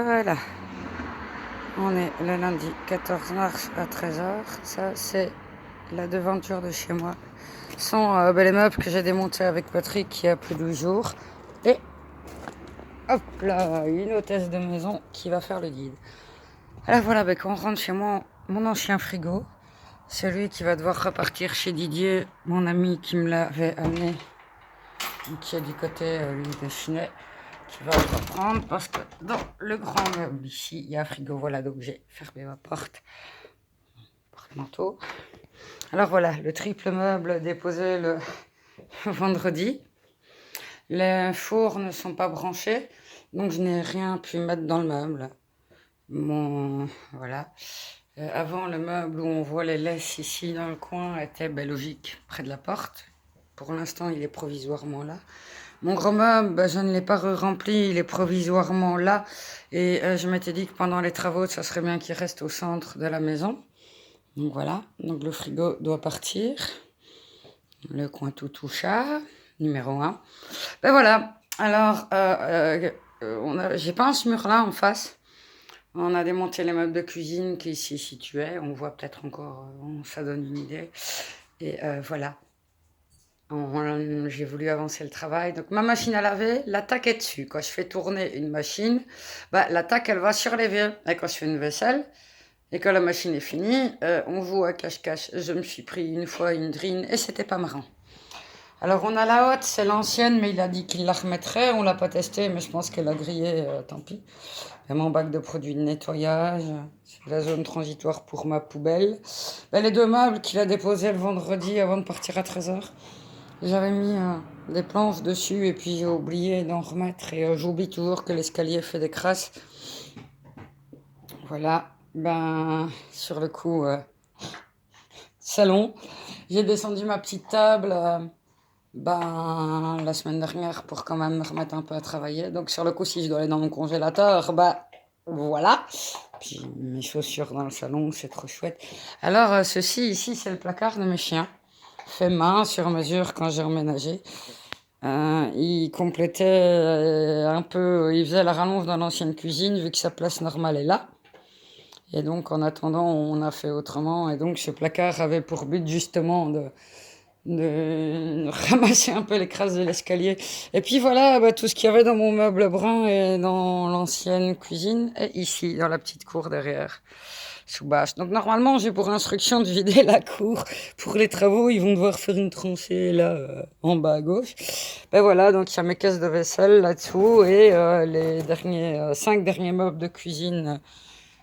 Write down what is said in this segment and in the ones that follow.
Voilà, on est le lundi 14 mars à 13h. Ça, c'est la devanture de chez moi. Ce sont les meubles que j'ai démontés avec Patrick il y a plus de 12 jours. Et hop là, une hôtesse de maison qui va faire le guide. Alors voilà, quand on rentre chez moi, mon ancien frigo, celui qui va devoir repartir chez Didier, mon ami qui me l'avait amené, qui est du côté, lui, de Chinet, qui va le reprendre parce que dans le grand meuble ici, il y a un frigo. Voilà, donc j'ai fermé ma porte-manteau. Alors voilà, le triple meuble déposé le vendredi. Les fours ne sont pas branchés, donc je n'ai rien pu mettre dans le meuble. Voilà. Avant, le meuble où on voit les laisses ici dans le coin était logique, près de la porte. Pour l'instant, il est provisoirement là. Mon gros meuble, je ne l'ai pas rempli, il est provisoirement là. Et je m'étais dit que pendant les travaux, ça serait bien qu'il reste au centre de la maison. Donc voilà, donc le frigo doit partir. Le coin tout chat, numéro 1. Voilà, alors j'ai peint ce mur-là en face. On a démonté les meubles de cuisine qui s'y situaient. On voit peut-être encore, ça donne une idée. Et voilà. J'ai voulu avancer le travail. Donc ma machine à laver, l'attaque est dessus. Quand je fais tourner une machine, l'attaque elle va sur les vieux. Et quand je fais une vaisselle, et quand la machine est finie, on joue à cache-cache. Je me suis pris une fois une drine et c'était pas marrant. Alors on a la haute, c'est l'ancienne, mais il a dit qu'il la remettrait. On l'a pas testée, mais je pense qu'elle a grillé, tant pis. Et mon bac de produits de nettoyage, c'est la zone transitoire pour ma poubelle. Les deux meubles qu'il a déposés le vendredi avant de partir à 13h. J'avais mis des planches dessus et puis j'ai oublié d'en remettre. Et j'oublie toujours que l'escalier fait des crasses. Voilà, sur le coup, salon. J'ai descendu ma petite table la semaine dernière pour quand même me remettre un peu à travailler. Donc sur le coup, si je dois aller dans mon congélateur, voilà. Puis mes chaussures dans le salon, c'est trop chouette. Alors ceci ici, c'est le placard de mes chiens. Fait main sur mesure quand j'ai emménagé. Il complétait un peu, il faisait la rallonge dans l'ancienne cuisine vu que sa place normale est là. Et donc en attendant, on a fait autrement. Et donc ce placard avait pour but justement de ramasser un peu les crasses de l'escalier. Et puis voilà, tout ce qu'il y avait dans mon meuble brun et dans l'ancienne cuisine est ici, dans la petite cour derrière, sous bâche. Donc normalement, j'ai pour instruction de vider la cour. Pour les travaux, ils vont devoir faire une tranchée là, en bas à gauche. Voilà, donc il y a mes caisses de vaisselle là-dessous et les 5 derniers meubles de cuisine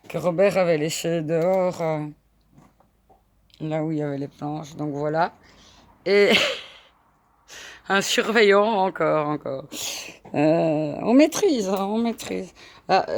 que Robert avait laissés dehors, là où il y avait les planches. Donc voilà. Et un surveillant encore. On maîtrise, on maîtrise.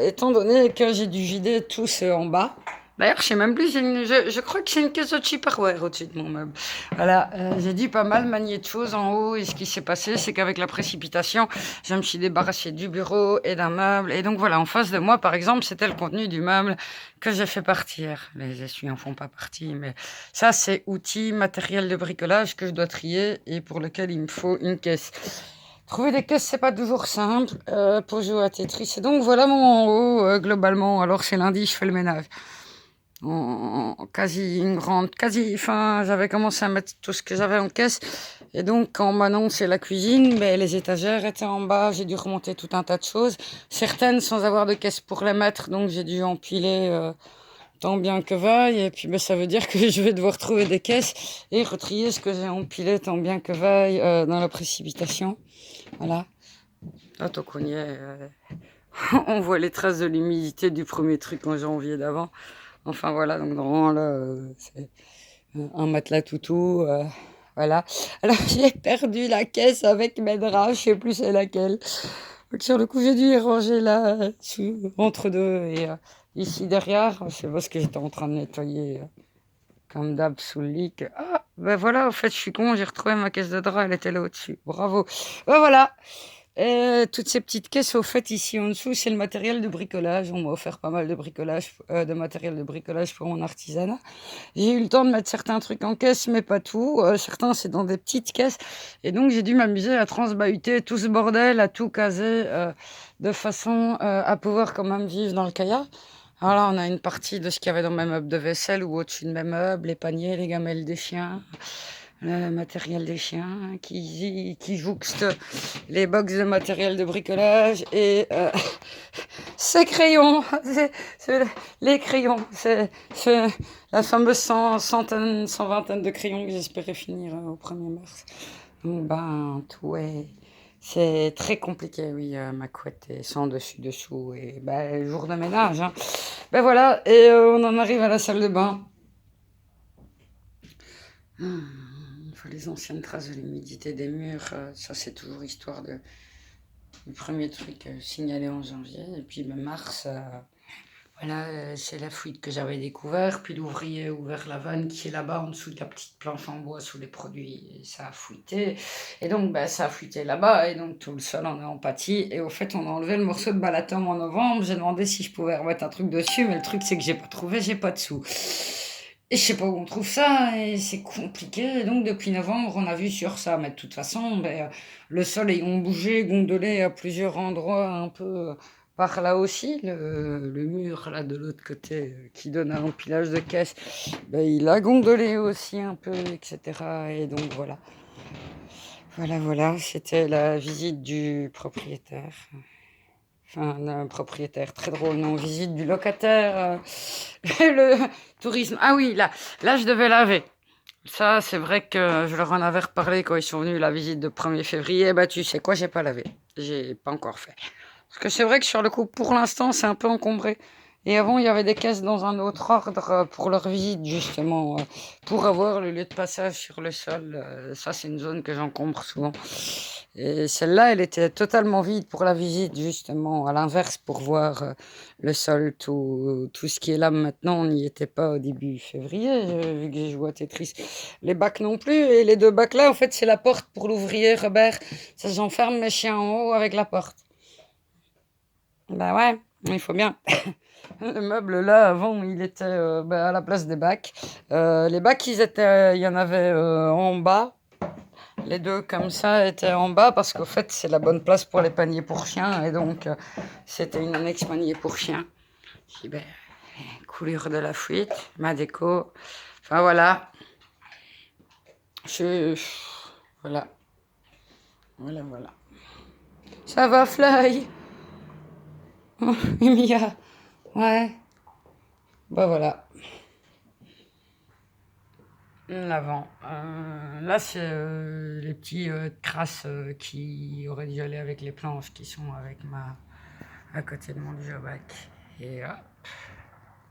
Étant donné que j'ai dû vider tout ce en bas. D'ailleurs, je sais même plus, je crois que c'est une caisse de Tupperware au-dessus de mon meuble. Voilà, j'ai dû pas mal manier de choses en haut. Et ce qui s'est passé, c'est qu'avec la précipitation, je me suis débarrassée du bureau et d'un meuble. Et donc voilà, en face de moi, par exemple, c'était le contenu du meuble que j'ai fait partir. Les essuies en font pas partie, mais ça, c'est outils, matériel de bricolage que je dois trier et pour lequel il me faut une caisse. Trouver des caisses, c'est pas toujours simple pour jouer à Tetris. Et donc voilà mon haut globalement. Alors c'est lundi, je fais le ménage. J'avais commencé à mettre tout ce que j'avais en caisse. Et donc quand on m'a annoncé la cuisine, les étagères étaient en bas. J'ai dû remonter tout un tas de choses. Certaines sans avoir de caisse pour les mettre, donc j'ai dû empiler tant bien que vaille. Et puis ça veut dire que je vais devoir trouver des caisses et retrier ce que j'ai empilé tant bien que vaille dans la précipitation. Voilà. Là, tant qu'on y est, on voit les traces de l'humidité du premier truc en janvier d'avant. Enfin voilà, donc normalement là, c'est un matelas toutou. Voilà. Alors j'ai perdu la caisse avec mes draps, je sais plus c'est laquelle. Donc sur le coup, j'ai dû y ranger là, entre deux et ici derrière. C'est parce que j'étais en train de nettoyer comme d'hab sous le lit. Voilà, en fait, je suis con, j'ai retrouvé ma caisse de draps, elle était là au-dessus. Bravo. Voilà. Et toutes ces petites caisses, au fait, ici en dessous, c'est le matériel de bricolage. On m'a offert pas mal de bricolage, de matériel de bricolage pour mon artisanat. J'ai eu le temps de mettre certains trucs en caisse, mais pas tout. Certains, c'est dans des petites caisses. Et donc, j'ai dû m'amuser à transbahuter tout ce bordel, à tout caser, de façon à pouvoir quand même vivre dans le caillard. Alors là, on a une partie de ce qu'il y avait dans mes meubles de vaisselle ou au-dessus de mes meubles, les paniers, les gamelles des chiens, le matériel des chiens qui jouxte les box de matériel de bricolage et ces crayons, c'est les crayons, c'est la fameuse centaine, 120 de crayons que j'espérais finir au 1er mars. Donc, ben, tout est... C'est très compliqué, oui, ma couette est sans dessus-dessous et ben, jour de ménage, hein. Ben voilà, et on en arrive à la salle de bain. Il faut les anciennes traces de l'humidité des murs, ça c'est toujours histoire de... Le premier truc signalé en janvier, et puis ben, mars, voilà, c'est la fuite que j'avais découvert, puis l'ouvrier a ouvert la vanne qui est là-bas en dessous de la petite planche en bois sous les produits, et ça a fuité, et donc ben, ça a fuité là-bas, et donc tout le sol en a empathie, et au fait on a enlevé le morceau de balatum en novembre, j'ai demandé si je pouvais remettre un truc dessus, mais le truc c'est que j'ai pas trouvé, j'ai pas de sous. Et je sais pas où on trouve ça, et c'est compliqué. Et donc, depuis novembre, on a vu sur ça. Mais de toute façon, ben, le sol ayant bougé, gondolé à plusieurs endroits, un peu par là aussi, le mur là de l'autre côté qui donne à l'empilage de caisse, ben, il a gondolé aussi un peu, etc. Et donc, voilà. Voilà, c'était la visite du propriétaire. Enfin, d'un propriétaire, très drôle, non, visite du locataire, le tourisme. Ah oui, là, je devais laver. Ça, c'est vrai que je leur en avais reparlé quand ils sont venus, la visite de 1er février. Bah, tu sais quoi, j'ai pas lavé. J'ai pas encore fait. Parce que c'est vrai que sur le coup, pour l'instant, c'est un peu encombré. Et avant, il y avait des caisses dans un autre ordre pour leur visite, justement, pour avoir le lieu de passage sur le sol. Ça, c'est une zone que j'encombre souvent. Et celle-là, elle était totalement vide pour la visite, justement, à l'inverse, pour voir le sol, tout ce qui est là maintenant. On n'y était pas au début février, vu que j'ai joué à Tetris. Les bacs non plus. Et les deux bacs là, en fait, c'est la porte pour l'ouvrier, Robert. Ça, j'enferme mes chiens en haut avec la porte. Bah ouais, il faut bien. Le meuble là, avant, il était bah, à la place des bacs. Les bacs, il y en avait en bas. Les deux comme ça étaient en bas parce qu'au fait, c'est la bonne place pour les paniers pour chiens. Et donc, c'était une annexe panier pour chiens. Puis, ben, coulure de la fuite, ma déco. Enfin voilà. Je... Voilà. Voilà. Ça va, Fly? Mia. Ouais. Bah voilà. L'avant. Là, c'est les petits crasses qui auraient dû aller avec les planches qui sont avec à côté de mon lit au bac. Et hop.